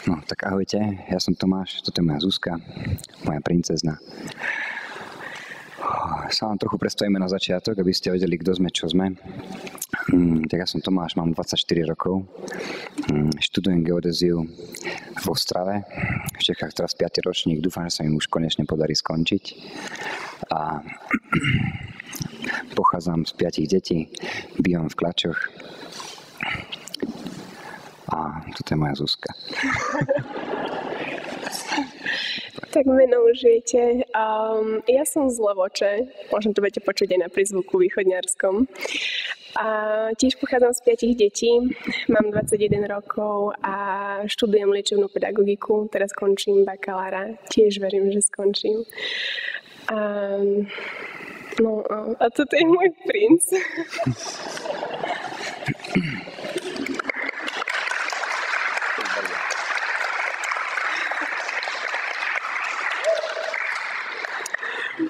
No, tak ahojte, ja som Tomáš, toto je moja Zuzka, moja princezna. Sa vám trochu predstavíme na začiatok, aby ste vedeli, kto sme, čo sme. Tak ja som Tomáš, mám 24 rokov, študujem geodéziu v Ostrave, v Čechách teraz 5. ročník, dúfam, že sa mi už konečne podarí skončiť. A pochádzam z 5 detí, bývam v Klačoch. A toto je moja Zuzka. Tak meno už viete. Ja som z Levoče, možno to budete počuť aj na prízvuku východňarskom. A tiež pochádzam z 5 detí, mám 21 rokov a študujem liečebnú pedagogiku, teraz končím bakalára, tiež verím, že skončím. A toto je môj princ.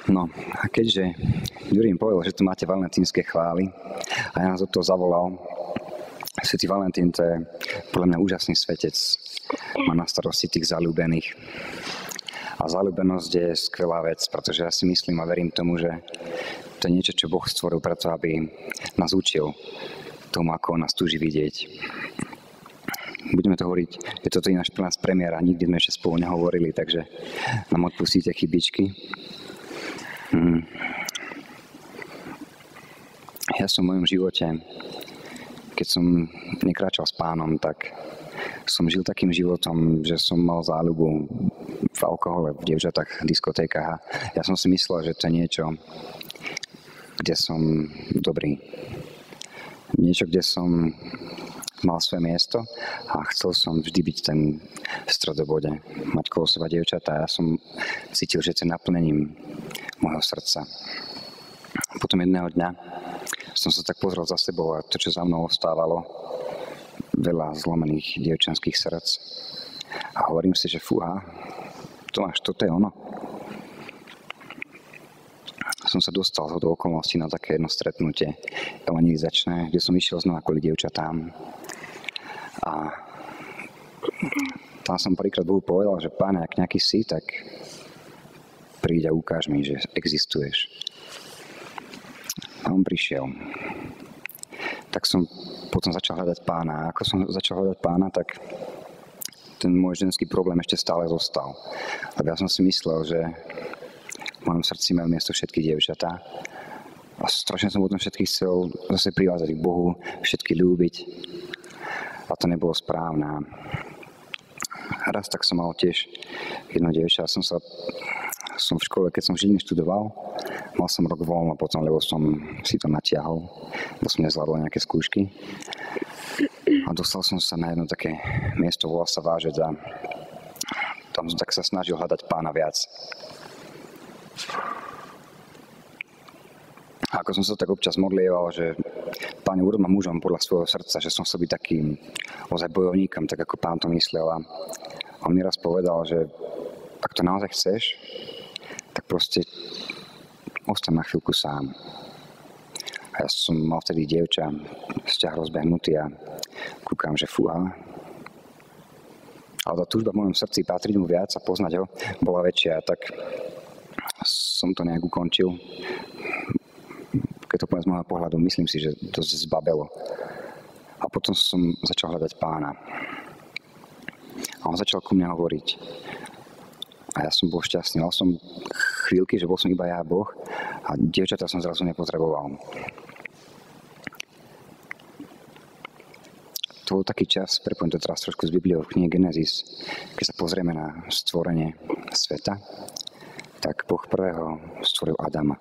No a keďže Jurím povedal, že tu máte valentínske chvály a ja nás od toho zavolal, Svätý Valentín to je podľa mňa úžasný svetec, má na starosti tých zaľúbených. A zaľúbenosť je skvelá vec, pretože ja si myslím a verím tomu, že to je niečo, čo Boh stvoril preto, aby nás učil tomu, ako on nás túži vidieť. Budeme to hovoriť, je toto ináč pre nás premiéra, nikdy sme ešte spolu nehovorili, takže nám odpustíte chybičky. Ja som v mojom živote, keď som nekráčal s Pánom, tak som žil takým životom, že som mal záľubu v alkohole, v dievčatách, v diskotékach a ja som si myslel, že to je niečo, kde som dobrý. Niečo, kde som mal svoje miesto a chcel som vždy byť ten v stredobode, mať kolo seba dievčatá a ja som cítil, že to je naplnením môjho srdca. Potom jedného dňa som sa tak pozrel za sebou a to, čo za mnou ostávalo, veľa zlomených dievčanských srdc. A hovorím si, že fúha, Tomáš, toto je ono. Som sa dostal do okolností na také jedno stretnutie evangelizačné, kde som išiel znova kvôli dievčatám. A tam som prvýkrát Bohu povedal, že Páne, ak nejaký si, tak príď a ukáž mi, že existuješ. A on prišiel. Tak som potom začal hľadať Pána. A ako som začal hľadať Pána, tak ten môj ženský problém ešte stále zostal. Lebo ja som si myslel, že v mojom srdci majú miesto všetky dievčatá. A strašne som potom všetkých chcel zase privázať k Bohu, všetky ľúbiť. A to nebolo správne. A raz tak som mal tiež jedno dievča. Som v škole, keď som v Žiline študoval, mal som rok voľno potom, lebo som si to natiahol, lebo som nezvládol nejaké skúšky. A dostal som sa na jedno také miesto, volá sa Vážec a tam som tak sa snažil hľadať Pána viac. A ako som sa tak občas modlieval, že Pane, urob ma mužom podľa svojho srdca, že som chcel byť takým ozaj bojovníkom, tak ako Pán to myslel. A on mi raz povedal, že ak to naozaj chceš, tak proste ostaň na chvíľku sám. A ja som mal vtedy dievča, vzťah rozbehnutý a kúkam, že fúha. Ale tá túžba v mojom srdci patriť mu viac a poznať ho bola väčšia, tak som to nejak ukončil. Keď to poviem z môjho pohľadu, myslím si, že to zbabelo. A potom som začal hľadať Pána. A on začal ku mne hovoriť. A ja som bol šťastný. Mal som chvíľky, že bol som iba ja a Boh a dievčatá som zrazu nepotreboval. To bol taký čas, prepojím to teraz trošku z Bibliou v knihe Genesis, keď sa pozrieme na stvorenie sveta, tak Boh prvého stvoril Adama.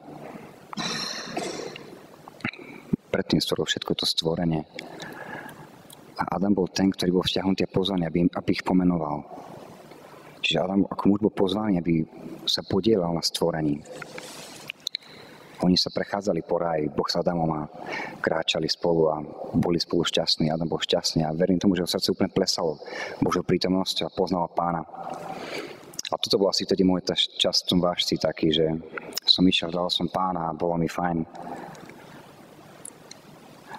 Predtým stvoril všetko to stvorenie. A Adam bol ten, ktorý bol vťahnutý a pozvaný, aby ich pomenoval. Čiže Adam ako muž bol pozvaný, aby sa podielal na stvorení. Oni sa prechádzali po ráji, Boh s Adamom a kráčali spolu a boli spolu šťastní. Adam bol šťastný a verím tomu, že ho srdce úplne plesalo Božou prítomnosťou a poznal Pána. A toto bol asi vtedy môj čas v tom vážci taký, že som išiel, dal som Pána a bolo mi fajn. A.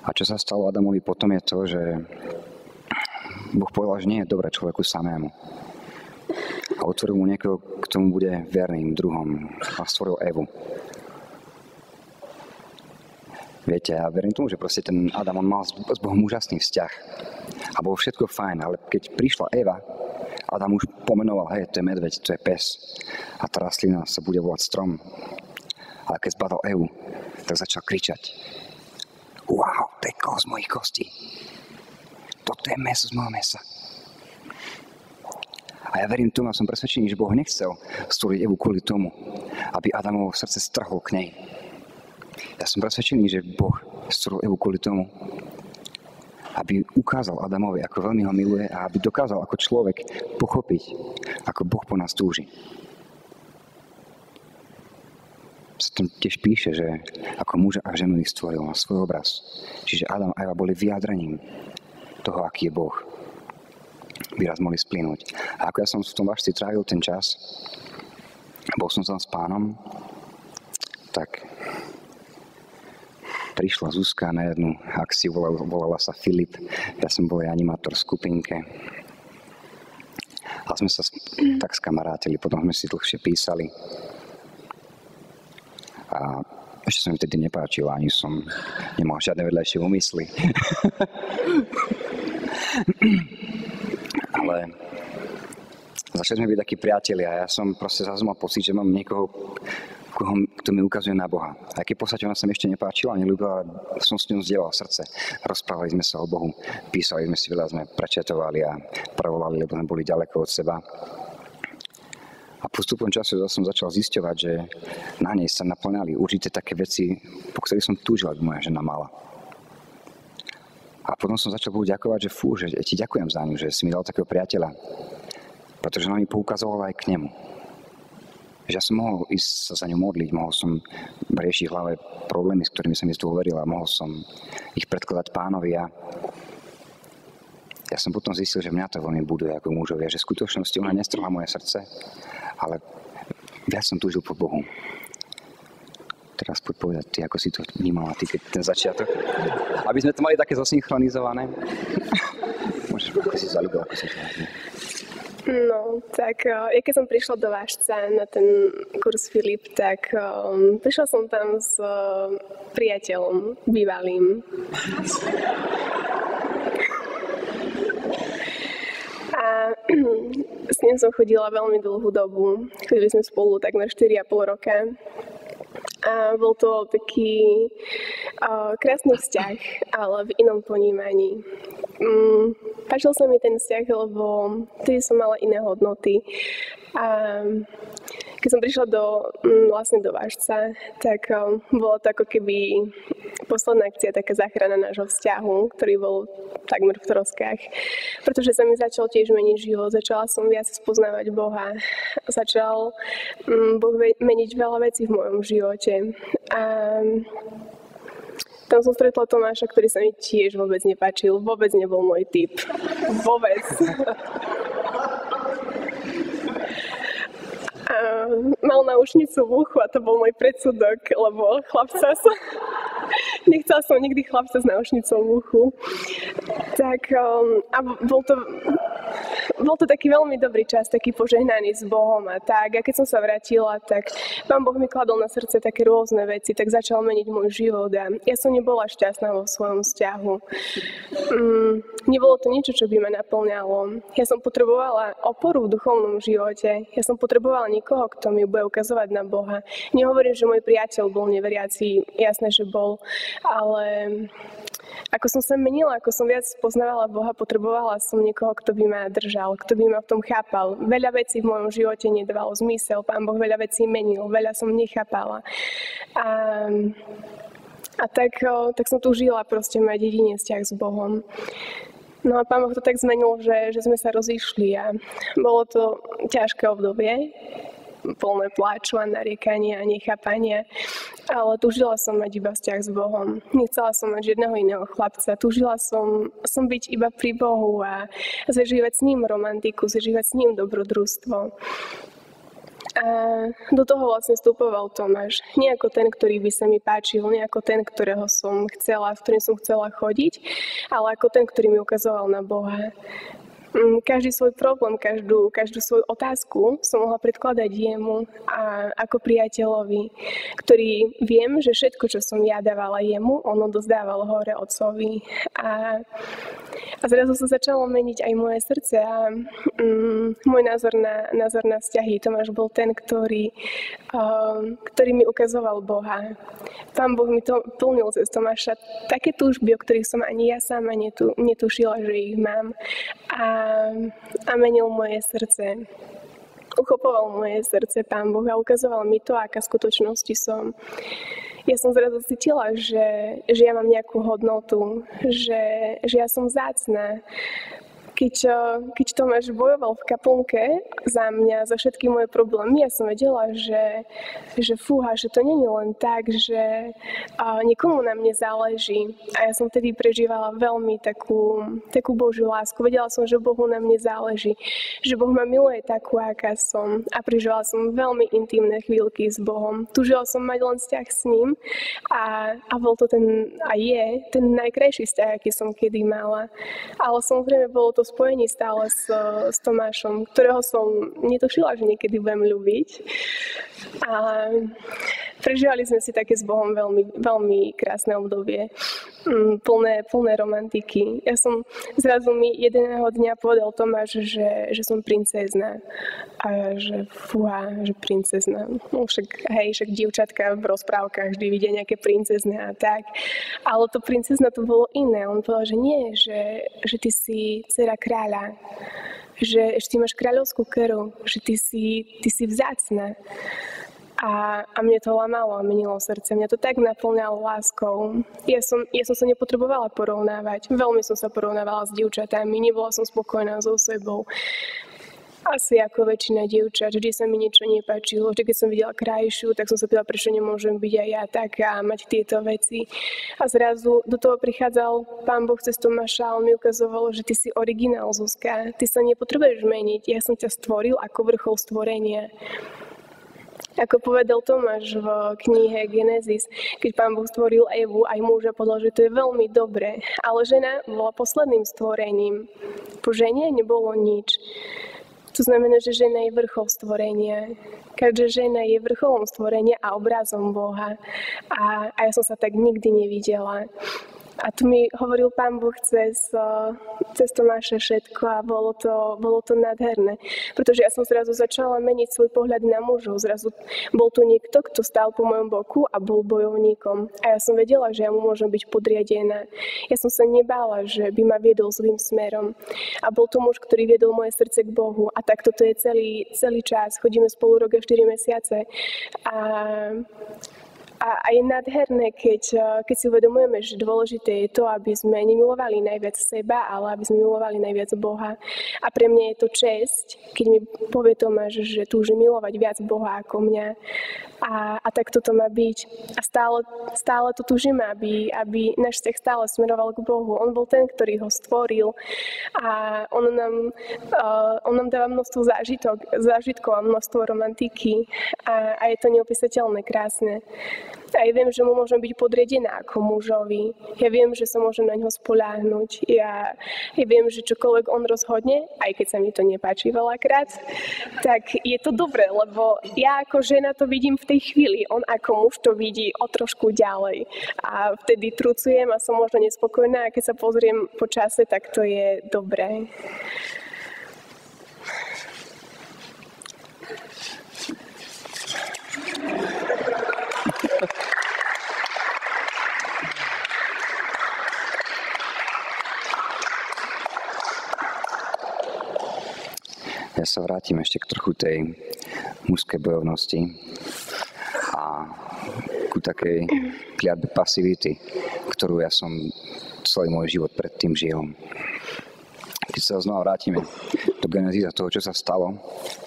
'A čo sa stalo Adamovi potom je to, že on sa začal hľadať Pána viac. A ja som mal vtedy dievča, vzťah rozbehnutý a kúkam, že fúha. Ale tá túžba v mojom srdci patriť mu viac a poznať ho bola väčšia. Dostal som sa na jedno také miesto, volá sa Vážec a tam som tak sa snažil hľadať Pána. A Boh povedal, že nie je dobré človeku samému. A otvoril mu niekoho, k tomu bude verným druhom. A stvoril Evu. Viete, ja verím tomu, že proste ten Adam, on mal s Bohom úžasný vzťah. A bolo všetko fajn, ale keď prišla Eva, Adam už pomenoval, hej, to je medveď, to je pes. A tá rastlina sa bude volať strom. Ale keď zbadal Evu, tak začal kričať. Wow, to je kost z mojich kostí. Toto je mäso z mojho mäsa. A ja verím tomu a som presvedčený, že Boh nechcel stvoriť Evu kvôli tomu, aby Adamovo srdce strhlo k nej. Ja som presvedčený, že Boh stvoril Evu kvôli tomu, aby ukázal Adamovi, ako veľmi ho miluje a aby dokázal ako človek pochopiť, ako Boh po nás túži. Sa tam tiež píše, že ako muža a ženu ich stvoril na svoj obraz. Čiže Adam a Eva boli vyjadrením toho, aký je Boh. By raz mohli splynúť. A ako ja som v tom Važci trávil ten čas, bol som tam s Pánom, tak prišla Zuzka na jednu akciu, volala sa Filip. Ja som bol aj animátor v skupinke. A sme sa tak skamarátili, potom sme si dlhšie písali. A ešte sa mi vtedy nepáčilo, ani som nemal žiadne vedľajšie úmysly. Ale začali sme byť takí priatelia a ja som proste zase mal pocit, že mám niekoho, kto mi ukazuje na Boha. Aj keď v podstate ona sa mi ešte nepáčila, neľúbila, ale som s ňou zdieľal srdce. Rozprávali sme sa o Bohu, písali sme si veľa, sme prečetovali a prevolali, lebo sme boli ďaleko od seba. A postupom času som začal zisťovať, že na nej sa naplňali určité také veci, po ktorých som túžil, aby moja žena mala. A potom som začal Bohu ďakovať, že ti ďakujem za ňu, že si mi dal takého priateľa. Pretože ona mi poukazovala aj k nemu. Že ja som mohol ísť sa za ňu modliť, mohol som riešiť v hlave problémy, s ktorými som mi zdôverila, mohol som ich predkladať Pánovi a ja som potom zistil, že mňa to veľmi buduje ako mužovia, že v skutočnosti ona nestrhla moje srdce, ale viac som túžil po Bohu. Teraz poď povedať ty, ako si to vnímala ty, keď ten začiatok. Aby sme to mali také zasynchronizované. Môžeš, ako si zaľúbila, ako si to nazvie. No, tak ja keď som prišla do Vážca na ten kurz Filip, tak prišla som tam s priateľom, bývalým. A s ním som chodila veľmi dlhú dobu. Chodili sme spolu takmer 4,5 roka. A bol to taký krásny vzťah, ale v inom ponímaní. Páčil sa mi ten vzťah, lebo vtedy som mala iné hodnoty. A keď som prišla vlastne do Vážca, tak bolo to ako keby posledná akcia, taká záchrana nášho vzťahu, ktorý bol takmer v troskách. Pretože sa mi začal tiež meniť život, začala som viac spoznávať Boha. Začal Boh meniť veľa vecí v mojom živote. A tam som stretla Tomáša, ktorý sa mi tiež vôbec nepáčil. Vôbec nebol môj typ. Vôbec. A mal náušnicu v uchu a to bol môj predsudok, lebo nechcela som nikdy chlapca s náušnicou v uchu. Tak a bol to taký veľmi dobrý čas, taký požehnaný s Bohom a tak. A keď som sa vrátila, tak Pán Boh mi kladol na srdce také rôzne veci, tak začal meniť môj život a ja som nebola šťastná vo svojom vzťahu. Nebolo to niečo, čo by ma naplňalo. Ja som potrebovala oporu v duchovnom živote. Ja som potrebovala niekoho, kto mi bude ukazovať na Boha. Nehovorím, že môj priateľ bol neveriaci, jasné, že bol, ale ako som sa menila, ako som viac poznávala Boha, potrebovala som niekoho, kto by ma držal, kto by ma v tom chápal. Veľa vecí v mojom živote nedávalo zmysel, Pán Boh veľa vecí menil, veľa som nechápala. A tak som tu žila proste mať jediný vzťah s Bohom. No a Pán Boh to tak zmenil, že sme sa rozišli a bolo to ťažké obdobie, plné pláču a nariekania a nechápania, ale túžila som mať iba vzťah s Bohom. Nechcela som mať žiadneho iného chlapca. Túžila som byť iba pri Bohu a zažívať s ním romantiku, zažívať s ním dobrodružstvo. A do toho vlastne vstupoval Tomáš. Nie ako ten, ktorý by sa mi páčil, nie ako ten, ktorého som chcela, v ktorým som chcela chodiť, ale ako ten, ktorý mi ukazoval na Boha. Každý svoj problém, každú svoju otázku som mohla predkladať jemu a ako priateľovi, ktorý viem, že všetko, čo som ja dávala jemu, on odozdával hore otcovi. A zrazu sa začalo meniť aj moje srdce a môj názor na vzťahy. Tomáš bol ten, ktorý mi ukazoval Boha. Pán Boh mi to plnil cez Tomáša také túžby, o ktorých som ani ja sama netušila, že ich mám. A menil moje srdce. Uchopoval moje srdce Pán Boh a ukazoval mi to, aká v skutočnosti som. Ja som zrazu cítila, že ja mám nejakú hodnotu, že ja som vzácna. Keď Tomáš bojoval v kaplnke za mňa, za všetky moje problémy, ja som vedela, že fúha, že to nie je len tak, že nikomu na mne záleží. A ja som vtedy prežívala veľmi takú Božiu lásku. Vedela som, že Bohu na mne záleží, že Boh ma miluje takú, aká som. A prežívala som veľmi intimné chvíľky s Bohom. Tužila som mať len vzťah s ním a bol to ten najkrajší vzťah, aký som kedy mala. Ale samozrejme bolo to spojení stále s Tomášom, ktorého som netušila, že niekedy budem ľúbiť. A prežívali sme si také s Bohom veľmi, veľmi krásne obdobie, plné romantiky. Zrazu mi jedného dňa povedal Tomáš, že som princezna. A že fúha, že princezna. No však dievčatka v rozprávkach vždy vidia nejaké princezne a tak. Ale to princezna to bolo iné. On povedal, že nie, že ty si dcera kráľa, že ešte máš kráľovskú keru, že ty si vzácna. A mne to lamalo a menilo srdce. Mňa to tak naplňalo láskou. Ja som sa nepotrebovala porovnávať. Veľmi som sa porovnávala s dievčatami. Nebola som spokojná so sebou. Asi ako väčšina dievčat, vždy sa mi niečo nepáčilo. Vždy, keď som videla krajšiu, tak som sa pýtala, prečo nemôžem byť aj ja taká a mať tieto veci. A zrazu do toho prichádzal Pán Boh cez Tomáša a on mi ukazoval, že ty si originál, Zuzka. Ty sa nepotrebuješ meniť. Ja som ťa stvoril ako vrchol stvorenia. Ako povedal Tomáš v knihe Genesis, keď Pán Boh stvoril Evu, aj muža povedal, že to je veľmi dobré. Ale žena bola posledným stvorením. Po žene nebolo nič. To znamená, že žena je vrchol stvorenia. Každá žena je vrcholom stvorenia a obrazom Boha. A ja som sa tak nikdy nevidela. A tu mi hovoril Pán Boh cez Tomáša všetko a bolo to nádherné. Pretože ja som zrazu začala meniť svoj pohľad na mužov. Zrazu bol tu niekto, kto stál po mojom boku a bol bojovníkom. A ja som vedela, že ja mu môžem byť podriadená. Ja som sa nebála, že by ma viedol zlým smerom. A bol to muž, ktorý viedol moje srdce k Bohu. A takto to je celý čas. Chodíme spolu rok a 4 mesiace. A je nádherné, keď si uvedomujeme, že dôležité je to, aby sme nemilovali najviac seba, ale aby sme milovali najviac Boha. A pre mňa je to česť, keď mi povie Tomáš, že túži milovať viac Boha ako mňa. A tak toto má byť. A stále to túžime, aby náš vzťah stále smeroval k Bohu. On bol ten, ktorý ho stvoril a on nám dáva množstvo zážitkov a množstvo romantiky a je to neopísateľné, krásne. A ja viem, že mu môžem byť podriadená ako mužovi. Ja viem, že sa môžem na ňo spoľahnúť. Ja viem, že čokoľvek on rozhodne, aj keď sa mi to nepáči veľakrát, tak je to dobré, lebo ja ako žena to vidím v tej chvíli. On ako muž to vidí o trošku ďalej. A vtedy trucujem a som možno nespokojná a keď sa pozriem po čase, tak to je dobré. Ja sa vrátim ešte k trochu tej mužskej bojovnosti a ku takej kliatbe pasivity, ktorú ja som celý môj život predtým žil. Keď sa znova vrátime do Genesis a toho, čo sa stalo,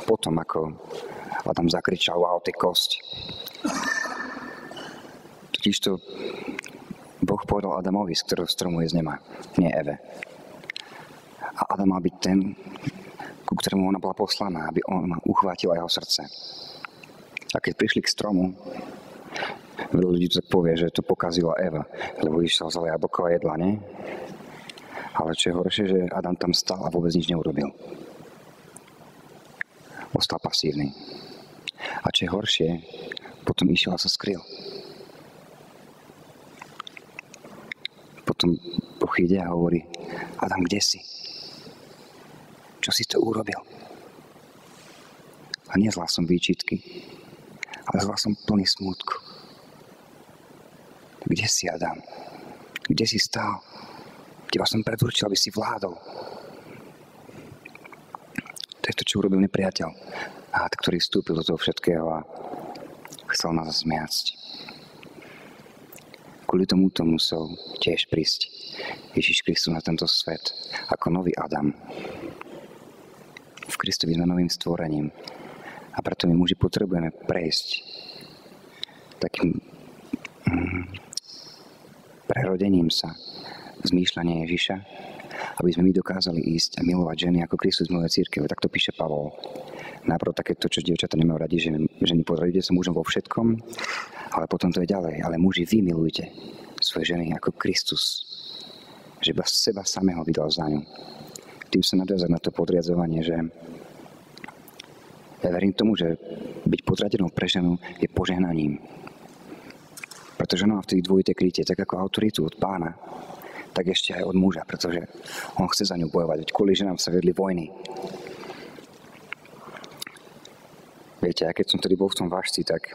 potom ako Adam zakričal, wow, to je kosť. Totižto Boh povedal Adamovi, z ktorého stromu jesť nemá, nie Eve. A Adam mal byť ten, ku ktorému ona bola poslaná, aby on uchvátila jeho srdce. A keď prišli k stromu, veľa ľudí tak povie, že to pokazila Eva, lebo išla vzala jablko a jedla, nie? Ale čo je horšie, že Adam tam stal a vôbec nič neurobil. Ostal pasívny. A čo je horšie, potom išiel a sa skryl. Potom Boh ide a hovorí: Adam, kde si? Čo si to urobil? A nezlal som výčitky, ale zlal som plný smútku. Kde si, Adam? Kde si stál? Teba som predurčil, aby si vládol. To je to, čo urobil nepriateľ. Hád, ktorý vstúpil do toho všetkého a chcel nás zmiasť. Kvôli tomuto musel tiež prísť Ježiš Kristus na tento svet ako nový Adam. V Kristovi sme novým stvorením a preto my muži potrebujeme prejsť takým prerodením sa zmýšľania Ježiša, aby sme my dokázali ísť a milovať ženy ako Kristus miluje cirkev. Tak to píše Pavol. Najprv takéto, čo dievčatá nemajú radi, že ženy podriadite sa mužom vo všetkom, ale potom to je ďalej. Ale muži, vy milujte svoje ženy ako Kristus, že iba seba samého vydal za ňu. Tým sa nadviazať na to podriadzovanie, že ja verím tomu, že byť podriadenou pre ženu je požehnaním. Pretože ona má vtedy dvojité krytie, tak ako autoritu od Pána, tak ešte aj od muža, pretože on chce za ňu bojovať. Veď kvôli ženám sa vedli vojny. Viete, a keď som tedy bol v tom vážci, tak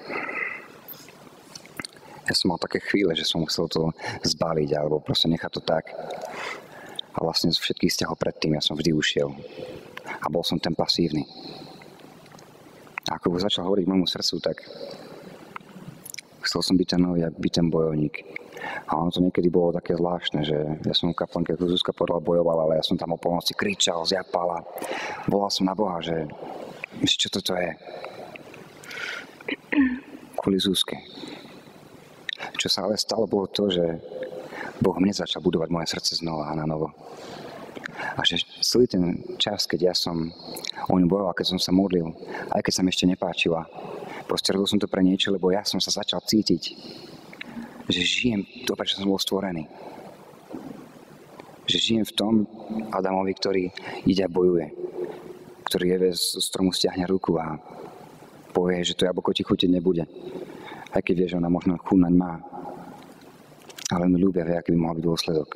ja som mal také chvíle, že som chcel to zbaliť alebo proste nechať to tak. A vlastne z všetkých vzťahov predtým ja som vždy ušiel. A bol som ten pasívny. A ako začal hovoriť môjmu srdcu, tak chcel som byť ten nový, byť ten bojovník. A ono to niekedy bolo také zvláštne, že ja som v kaplnke, ako Zuzka povedala, bojoval, ale ja som tam o polnoci kričal, zjapal a volal som na Boha, že čo toto je? Kvôli Zuzke. Čo sa ale stalo, bolo to, že Boh mne začal budovať moje srdce znova a na novo. A že celý ten čas, keď ja som o ňu bojoval, keď som sa modlil, aj keď sa mi ešte nepáčila, proste robil som to pre niečo, lebo ja som sa začal cítiť, že žijem to, prečo som bol stvorený. Že žijem v tom Adamovi, ktorý ide a bojuje. Ktorý je z stromu stiahne ruku a povie, že to jablko ti chutiť nebude. Aj keď vie, že ona možno chutnať má. Ale on ľúbia, vie, aký by mohol byť dôsledok.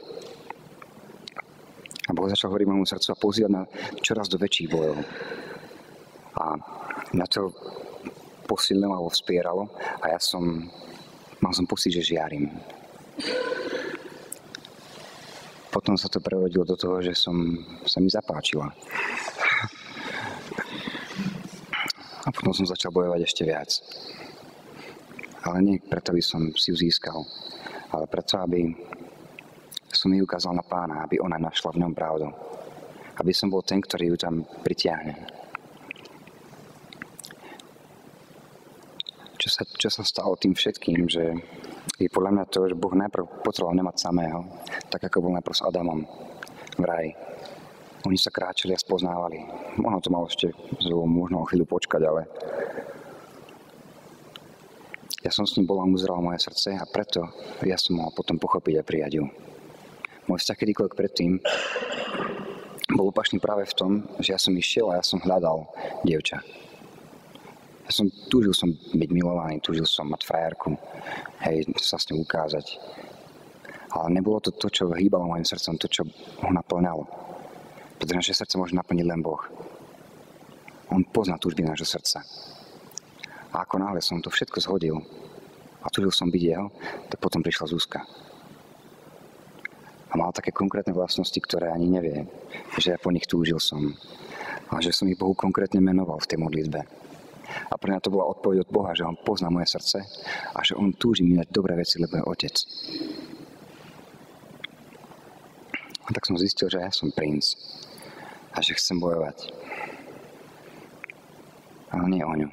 A Boh začal hovoriť môjmu srdcu a pozývať na čoraz do väčších bojov. A na to posilnilo alebo vspieralo a mal som pocit, že žiarím. Potom sa to prerodilo do toho, že sa mi zapáčila. A potom som začal bojovať ešte viac. Ale nie preto, aby som si ju získal, ale preto, aby som jej ukázal na Pána, aby ona našla v ňom pravdu. Aby som bol ten, ktorý ju tam pritiahne. Čo sa stalo tým všetkým, že je podľa mňa to, že Boh najprv potreboval nemať samého, tak ako bol najprv s Adamom v raji. Oni sa kráčali a spoznávali. Možno to malo ešte možno o chvíľu počkať, ale ja som s ním bol a uzrel moje srdce a preto ja som mohol potom pochopiť a prijať ju. Môj vzťah kedykoľvek predtým bol opačný práve v tom, že ja som išiel a ja som hľadal dievča. Túžil som byť milovaný, túžil som mať frajerku, hej, sa s ňou ukázať. Ale nebolo to to, čo hýbalo mojim srdcom, to, čo ho naplňalo. Pretože naše srdce môže naplniť len Boh. On pozná túžby nášho srdca. A ako náhle som to všetko zhodil a túžil som byť jeho, tak potom prišla Zuzka. A mal také konkrétne vlastnosti, ktoré ani nevie, že ja po nich túžil som. A že som ich Bohu konkrétne menoval v tej modlitbe. A pre mňa to bola odpoveď od Boha, že on pozná moje srdce a že on túži mi dať dobré veci, lebo je otec. A tak som zistil, že ja som princ a že chcem bojovať. Ale nie o ňu.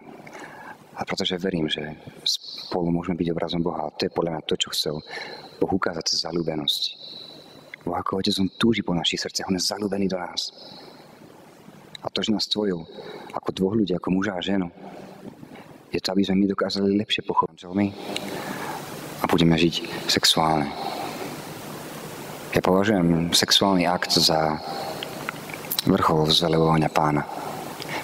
A pretože verím, že spolu môžeme byť obrazom Boha, a to je podľa mňa to, čo chcel Boh ukázať cez zaľúbenosť. Boh ako otec, on túži po našich srdciach, on je zaľúbený do nás. A to, že nás stvoril ako dvoch ľudí, ako muža a ženu, je Je to, aby sme my dokázali lepšie pochopiť manželmi a budeme žiť sexuálne. Ja považujem sexuálny akt za vrchol zvelebovania Pána.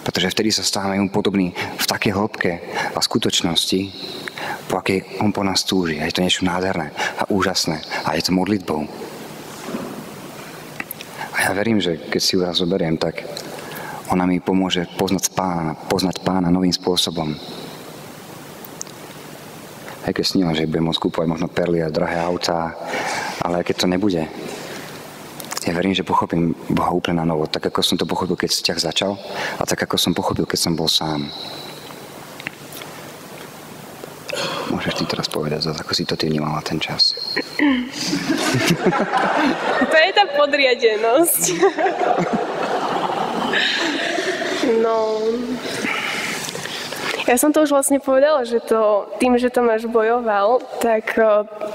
Pretože vtedy sa stávame mu podobný v takej hĺbke a skutočnosti, po akej on po nás túži. A je to niečo nádherné a úžasné. A je to modlitbou. A ja verím, že keď si ju raz zoberiem, tak ona mi pomôže poznať Pána novým spôsobom. Aj keď snívam, že budem môcť kúpovať možno perly a drahé autá, ale aj keď to nebude, ja verím, že pochopím Boha úplne na novo, tak ako som to pochopil, keď vzťah začal a tak ako som pochopil, keď som bol sám. Môžeš ty teraz povedať, ako si to ty vnímala ten čas? To je tá podriadenosť. No... Ja som to už vlastne povedala, že tým, že Tomáš bojoval, tak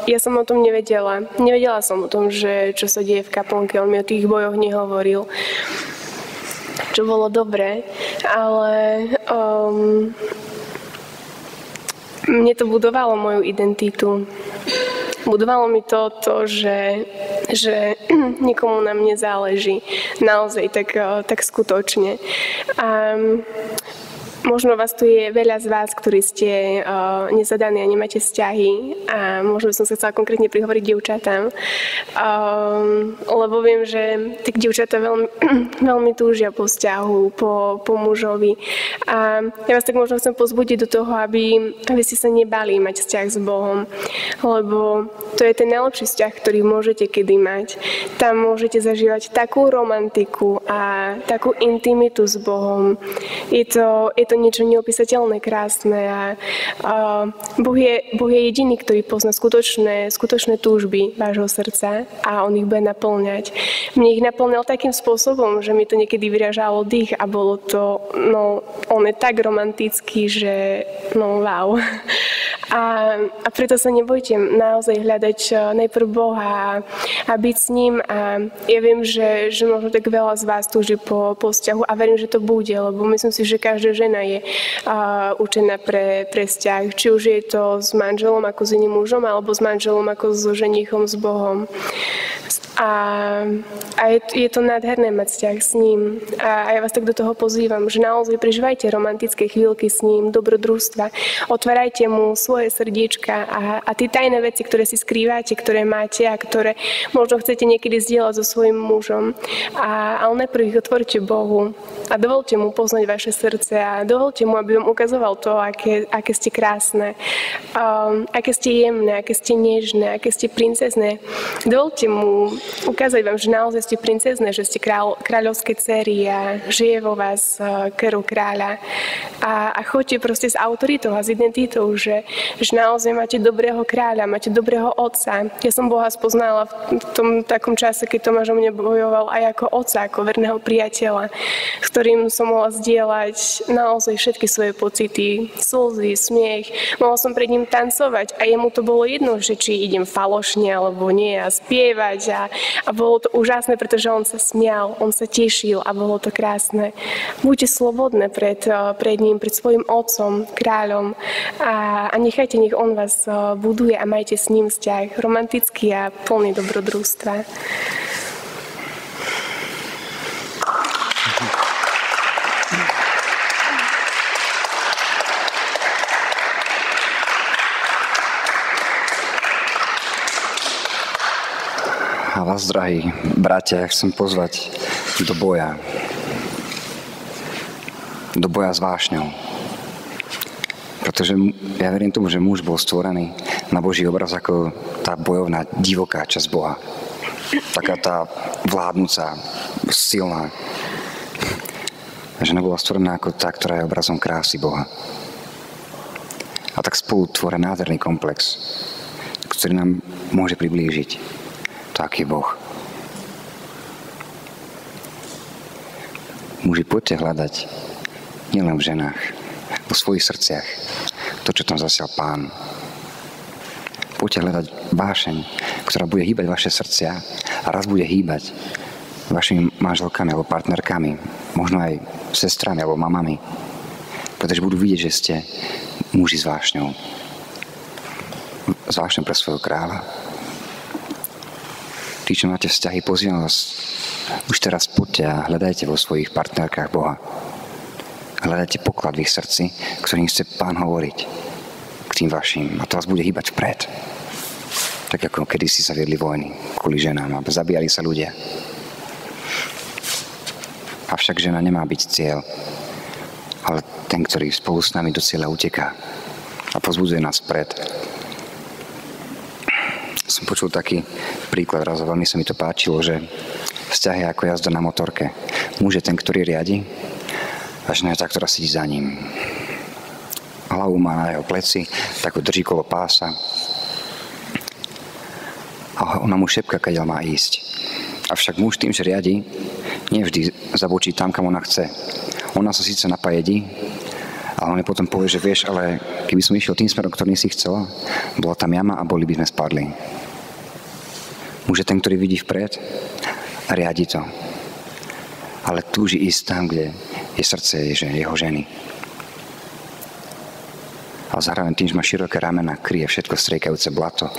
ja som o tom nevedela. Nevedela som o tom, že čo sa deje v kaplnke. On mi o tých bojoch nehovoril, čo bolo dobré, ale mne to budovalo moju identitu. Budovalo mi to, že nikomu na mne záleží. Naozaj, tak skutočne. Možno vás tu je veľa z vás, ktorí ste nezadaní a nemáte vzťahy a možno by som sa chcela konkrétne prihovoriť dievčatám, lebo viem, že tí dievčatá veľmi túžia po vzťahu, po mužovi a ja vás tak možno chcem pozbudiť do toho, aby ste sa nebali mať vzťah s Bohom, lebo to je ten najlepší vzťah, ktorý môžete kedy mať. Tam môžete zažívať takú romantiku a takú intimitu s Bohom. Je to niečo neopísateľné, krásne a Boh je jediný, ktorý pozná skutočné túžby vášho srdca a on ich bude naplňať. Mne ich naplňal takým spôsobom, že mi to niekedy vyražalo dých a bolo to, on je tak romantický, že wow. A preto sa nebojte naozaj hľadať najprv Boha a byť s ním a ja viem, že možno tak veľa z vás túži po vzťahu a verím, že to bude, lebo myslím si, že každá žena je učená pre vzťah. Či už je to s manželom ako s iným mužom alebo s manželom ako so ženichom, s Bohom. A je to nádherné mať vzťah s ním. A ja vás tak do toho pozývam, že naozaj prežívajte romantické chvíľky s ním, dobrodružstva. Otvárajte mu svoje srdíčka a tie tajné veci, ktoré si skrývate, ktoré máte a ktoré možno chcete niekedy zdieľať so svojím mužom. Ale najprv ich otvorte Bohu a dovolte mu poznať vaše srdce a dovolte mu, aby vám ukazoval to, aké ste krásne, aké ste jemné, aké ste nežné, aké ste princezné. Dovolte mu ukázať vám, že naozaj ste princezné, že ste kráľovské dcery a žije vo vás krv kráľa. A choďte proste s autoritou a s identitou, že naozaj máte dobrého kráľa, máte dobrého otca. Ja som Boha spoznala v tom takom čase, keď Tomáš o mne bojoval aj ako otca, ako verného priateľa, s ktorým som mohla zdieľať naozaj všetky svoje pocity, slzy, smiech. Mohla som pred ním tancovať a jemu to bolo jedno, že či idem falošne alebo nie a spievať a bolo to úžasné, pretože on sa smial, on sa tešil a bolo to krásne. Buďte slobodné pred ním, pred svojim otcom, kráľom a nechajte, nech on vás buduje a majte s ním vzťah romantický a plný dobrodružstva. A vás, drahí bratia, chcem pozvať do boja. Do boja s vášňou. Pretože ja verím tomu, že muž bol stvorený na Boží obraz ako tá bojovná divoká časť Boha. Taká tá vládnúca, silná. A žena bola stvorená ako tá, ktorá je obrazom krásy Boha. A tak spolu tvoria nádherný komplex, ktorý nám môže priblížiť taký Boh. Muži, poďte hľadať nielen v ženách, vo svojich srdciach to, čo tam zasial Pán. Poďte hľadať vášeň, ktorá bude hýbať vaše srdcia a raz bude hýbať vašimi manželkami alebo partnerkami, možno aj sestrami alebo mamami, pretože budú vidieť, že ste muži s vášňou. Zvláštne pre svojho kráľa. Tí, čo máte vzťahy, pozývam vás, už teraz poďte a hľadajte vo svojich partnerkách Boha. Hľadajte poklad v ich srdci, ktorým chce Pán hovoriť k tým vašim. A to vás bude hýbať vpred. Tak ako kedysi sa viedli vojny kvôli ženám a zabíjali sa ľudia. Avšak žena nemá byť cieľ, ale ten, ktorý spolu s nami do cieľa uteká a pozbudzuje nás vpred. Som počul taký príklad raz a veľmi sa mi to páčilo, že vzťah je ako jazda na motorke. Muž je ten, ktorý riadi a žena je tá, ktorá sedí za ním. Hlavu má na jeho pleci, tak ho drží kolo pása a ona mu šepka, kadeľ má ísť. Avšak muž tým, že riadi, nevždy zabočí tam, kam ona chce. Ona sa síce napajedí, ale on potom povie, že vieš, ale keby som išiel tým smerom, ktorým si chcela, bola tam jama a boli by sme spadli. Muž je ten, ktorý vidí vpred a riadi to. Ale túži ísť tam, kde je srdce jeho ženy. A zároveň tým, že má široké ramena, kryje všetko striekajúce blato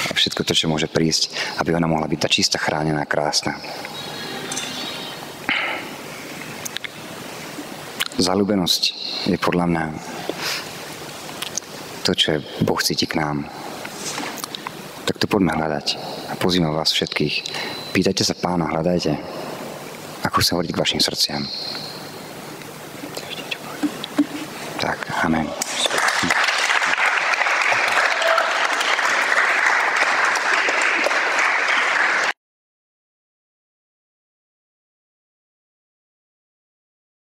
a všetko to, čo môže prísť, aby ona mohla byť tá čistá, chránená, krásna. Zaľúbenosť je podľa mňa to, čo Boh cíti k nám. Tak to poďme hľadať. A pozývam vás všetkých. Pýtajte sa Pána, hľadajte, ako sa hovoriť k vašim srdciam. Tak, amen.